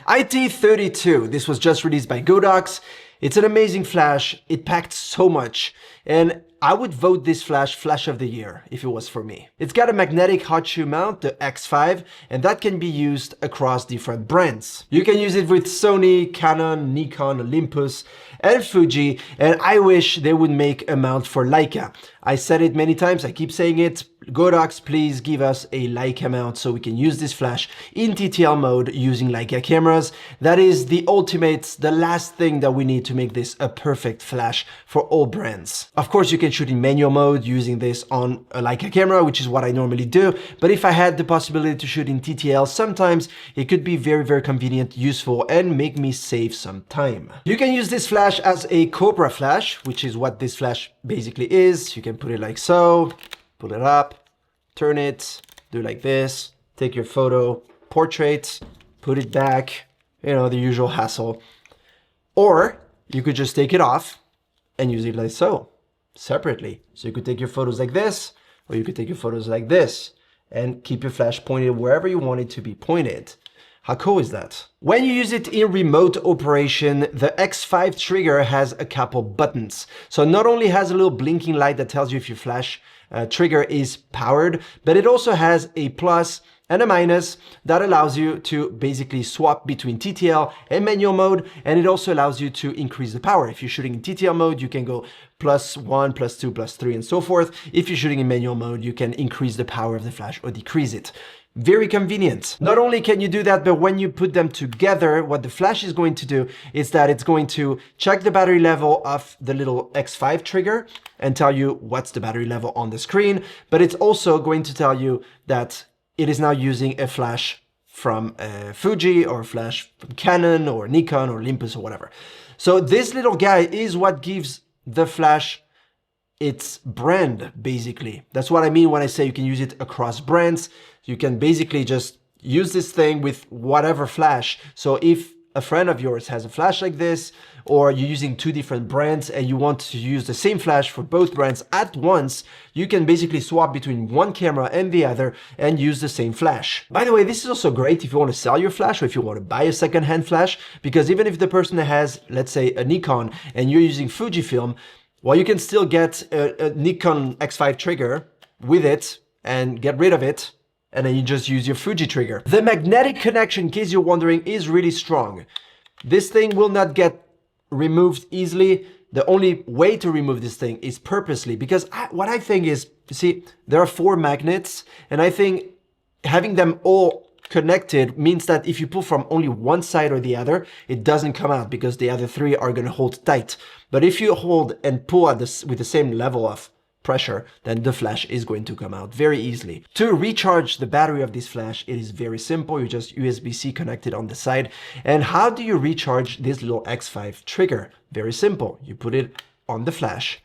iT32, this was just released by Godox. It's an amazing flash. It packed so much. And I would vote this flash of the year if it was for me. It's got a magnetic hot shoe mount, the X5, and that can be used across different brands. You can use it with Sony, Canon, Nikon, Olympus, and Fuji, and I wish they would make a mount for Leica. I said it many times, I keep saying it. Godox, please give us a Leica mount so we can use this flash in TTL mode using Leica cameras. That is the ultimate, the last thing that we need to make this a perfect flash for all brands. Of course, you can shoot in manual mode using this on a Leica camera, which is what I normally do. But if I had the possibility to shoot in TTL, sometimes it could be very, very convenient, useful, and make me save some time. You can use this flash as a Cobra flash, which is what this flash basically is. You can put it like so, pull it up, turn it, do like this, take your photo, portrait, put it back, you know, the usual hassle. Or you could just take it off and use it like so, separately. So you could take your photos like this, or you could take your photos like this, and keep your flash pointed wherever you want it to be pointed. How cool is that? When you use it in remote operation, the X5 trigger has a couple buttons. So not only has a little blinking light that tells you if your flash trigger is powered, but it also has a plus and a minus that allows you to basically swap between TTL and manual mode, and it also allows you to increase the power. If you're shooting in TTL mode, you can go +1, +2, +3, and so forth. If you're shooting in manual mode, you can increase the power of the flash or decrease it. Very convenient. Not only can you do that, but when you put them together, what the flash is going to do is that it's going to check the battery level of the little X5 trigger and tell you what's the battery level on the screen, but it's also going to tell you that it is now using a flash from Fuji or a flash from Canon or Nikon or Olympus or whatever. So this little guy is what gives the flash its brand, basically. That's what I mean when I say you can use it across brands. You can basically just use this thing with whatever flash. So if a friend of yours has a flash like this, or you're using two different brands and you want to use the same flash for both brands at once, you can basically swap between one camera and the other and use the same flash. By the way, this is also great if you want to sell your flash or if you want to buy a second-hand flash, because even if the person has, let's say, a Nikon and you're using Fujifilm, well, you can still get a Nikon X5 trigger with it and get rid of it, and then you just use your Fuji trigger. The magnetic connection, in case you're wondering, is really strong. This thing will not get removed easily. The only way to remove this thing is purposely, because what I think is, you see, there are 4 magnets, and I think having them all connected means that if you pull from only one side or the other, it doesn't come out because the other 3 are going to hold tight. But if you hold and pull at this with the same level of pressure, then the flash is going to come out very easily. To recharge the battery of this flash, it is very simple. You just USB-C connect it on the side. And how do you recharge this little X5 trigger? Very simple. You put it on the flash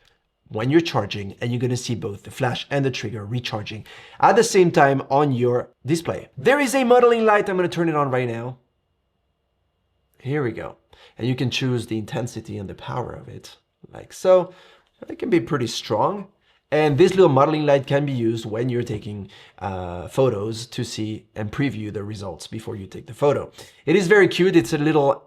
when you're charging, and you're going to see both the flash and the trigger recharging at the same time on your display. There is a modeling light. I'm going to turn it on right now. Here we go. And you can choose the intensity and the power of it, like so. It can be pretty strong. And this little modeling light can be used when you're taking photos to see and preview the results before you take the photo. It is very cute. It's a little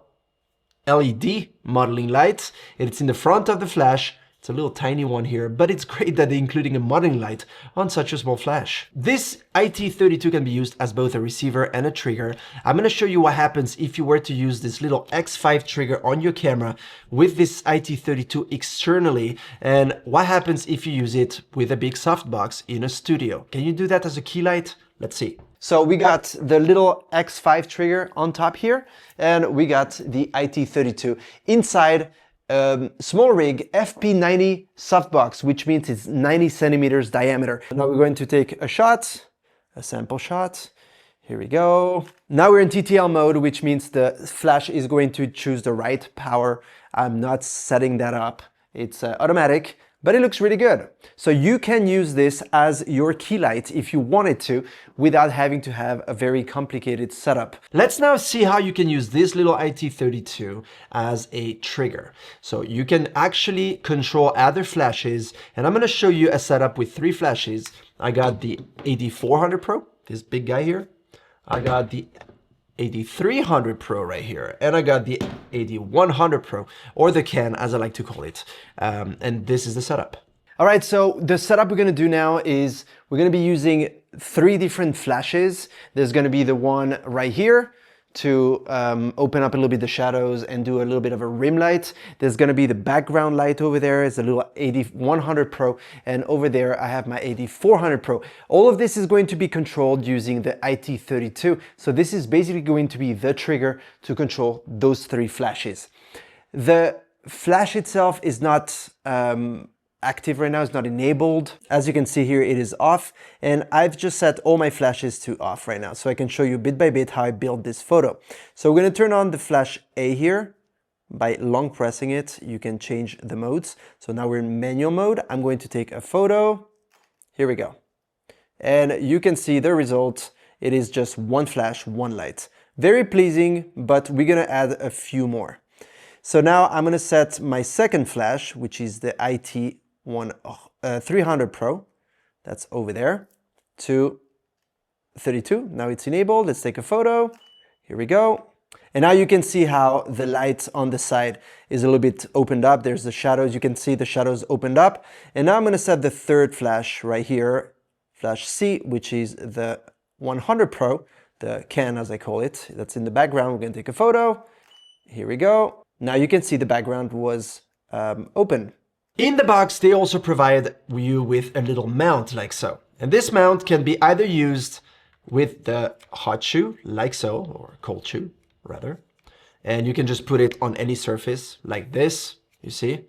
LED modeling light. It's in the front of the flash. It's a little tiny one here, but it's great that they're including a modeling light on such a small flash. This iT32 can be used as both a receiver and a trigger. I'm going to show you what happens if you were to use this little X5 trigger on your camera with this iT32 externally, and what happens if you use it with a big softbox in a studio. Can you do that as a key light? Let's see. So we got the little X5 trigger on top here, and we got the iT32 inside. Small rig FP90 softbox, which means it's 90 centimeters diameter. Now we're going to take a shot, a sample shot. Here we go. Now we're in TTL mode, which means the flash is going to choose the right power. I'm not setting that up. It's automatic, but it looks really good. So you can use this as your key light if you wanted to, without having to have a very complicated setup. Let's now see how you can use this little iT32 as a trigger. So you can actually control other flashes, and I'm going to show you a setup with 3 flashes. I got the AD400 Pro, this big guy here. I got the AD300 Pro right here, and I got the AD100 Pro, or the can as I like to call it. And this is the setup. All right, so the setup we're gonna do now is we're gonna be using 3 different flashes. There's gonna be the one right here to open up a little bit the shadows and do a little bit of a rim light. There's gonna be the background light over there. It's a little AD100 Pro, and over there I have my AD400 Pro. All of this is going to be controlled using the iT32. So this is basically going to be the trigger to control those 3 flashes. The flash itself is not active right now, it's not enabled. As you can see here, it is off, and I've just set all my flashes to off right now, so I can show you bit by bit how I build this photo. So we're gonna turn on the flash A here. By long pressing it, you can change the modes. So now we're in manual mode. I'm going to take a photo. Here we go. And you can see the result. It is just one flash, one light. Very pleasing, but we're gonna add a few more. So now I'm gonna set my second flash, which is the iT300 Pro, that's over there, to 32. Now it's enabled. Let's take a photo. Here we go. And now you can see how the light on the side is a little bit opened up. There's the shadows. You can see the shadows opened up. And now I'm going to set the third flash right here, flash C, which is the 100 Pro, the can as I call it. That's in the background. We're going to take a photo. Here we go. Now you can see the background was open. In the box, they also provide you with a little mount like so. And this mount can be either used with the hot shoe like so, or cold shoe rather. And you can just put it on any surface like this, you see.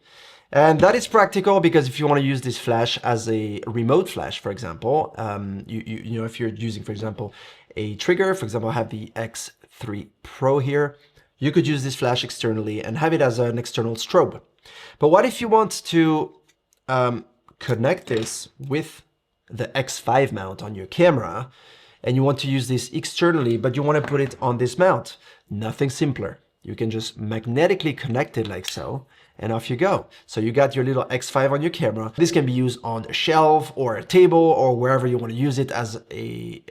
And that is practical because if you want to use this flash as a remote flash, for example, you know, if you're using, for example, a trigger, for example, I have the X3 Pro here, you could use this flash externally and have it as an external strobe. But what if you want to connect this with the X5 mount on your camera, and you want to use this externally, but you want to put it on this mount? Nothing simpler. You can just magnetically connect it like so, and off you go. So you got your little X5 on your camera. This can be used on a shelf or a table or wherever you want to use it as a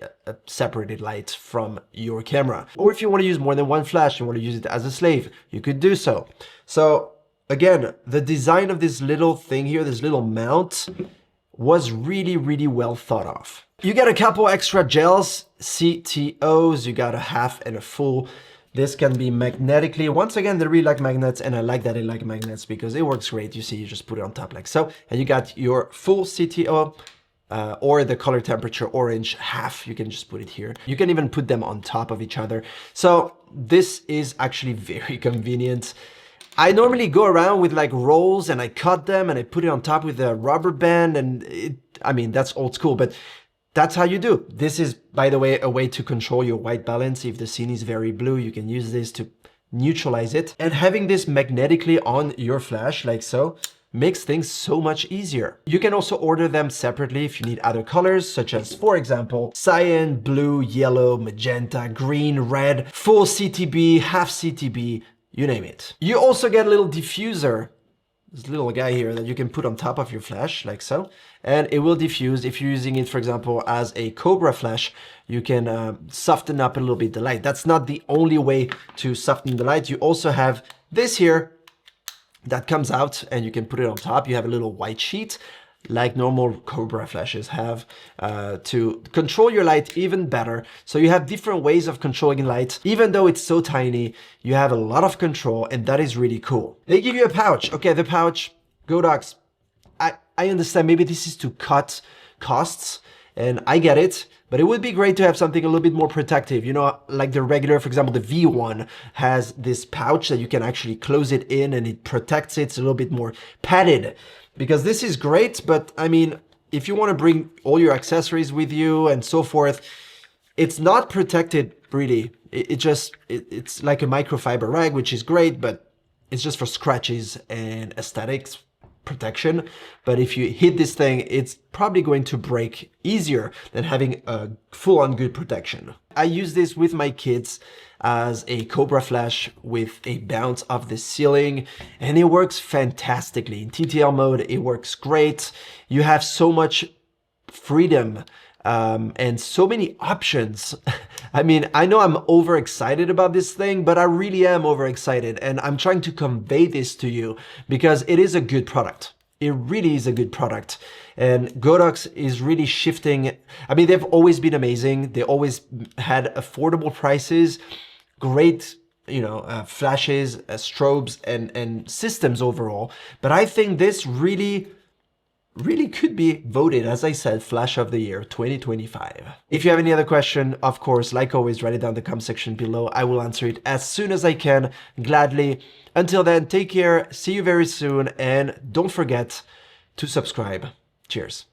separated light from your camera. Or if you want to use more than one flash, you want to use it as a slave, you could do so. So again, the design of this little thing here, this little mount, was really, really well thought of. You get a couple extra gels, CTOs, you got a half and a full. This can be magnetically, once again, they really like magnets, and I like that they like magnets because it works great. You see, you just put it on top like so, and you got your full CTO, or the color temperature orange half, you can just put it here. You can even put them on top of each other. So this is actually very convenient. I normally go around with like rolls and I cut them and I put it on top with a rubber band, and I mean, that's old school, but that's how you do. This is, by the way, a way to control your white balance. If the scene is very blue, you can use this to neutralize it. And having this magnetically on your flash like so makes things so much easier. You can also order them separately if you need other colors, such as, for example, cyan, blue, yellow, magenta, green, red, full CTB, half CTB, you name it. You also get a little diffuser, this little guy here that you can put on top of your flash like so, and it will diffuse. If you're using it, for example, as a Cobra flash, you can soften up a little bit the light. That's not the only way to soften the light. You also have this here that comes out and you can put it on top. You have a little white sheet like normal Cobra flashes have to control your light even better. So you have different ways of controlling light. Even though it's so tiny, you have a lot of control, and that is really cool. They give you a pouch. Okay, the pouch, Godox, I understand maybe this is to cut costs, and I get it, but it would be great to have something a little bit more protective. You know, like the regular, for example, the V1 has this pouch that you can actually close it in and it protects it. It's a little bit more padded. Because this is great, but I mean, if you want to bring all your accessories with you and so forth, it's not protected really. It's like a microfiber rag, which is great, but it's just for scratches and aesthetics protection. But if you hit this thing, it's probably going to break easier than having a full-on good protection. I use this with my kids as a Cobra flash with a bounce off the ceiling, and it works fantastically. In TTL mode, it works great. You have so much freedom and so many options. I mean, I know I'm overexcited about this thing, but I really am overexcited, and I'm trying to convey this to you because it is a good product. It really is a good product. And Godox is really shifting. I mean, they've always been amazing. They always had affordable prices, great, flashes, strobes, and systems overall. But I think this really could be voted, as I said, Flash of the Year 2025. If you have any other question, of course, like always, write it down in the comment section below. I will answer it as soon as I can, gladly. Until then, take care, see you very soon, and don't forget to subscribe. Cheers.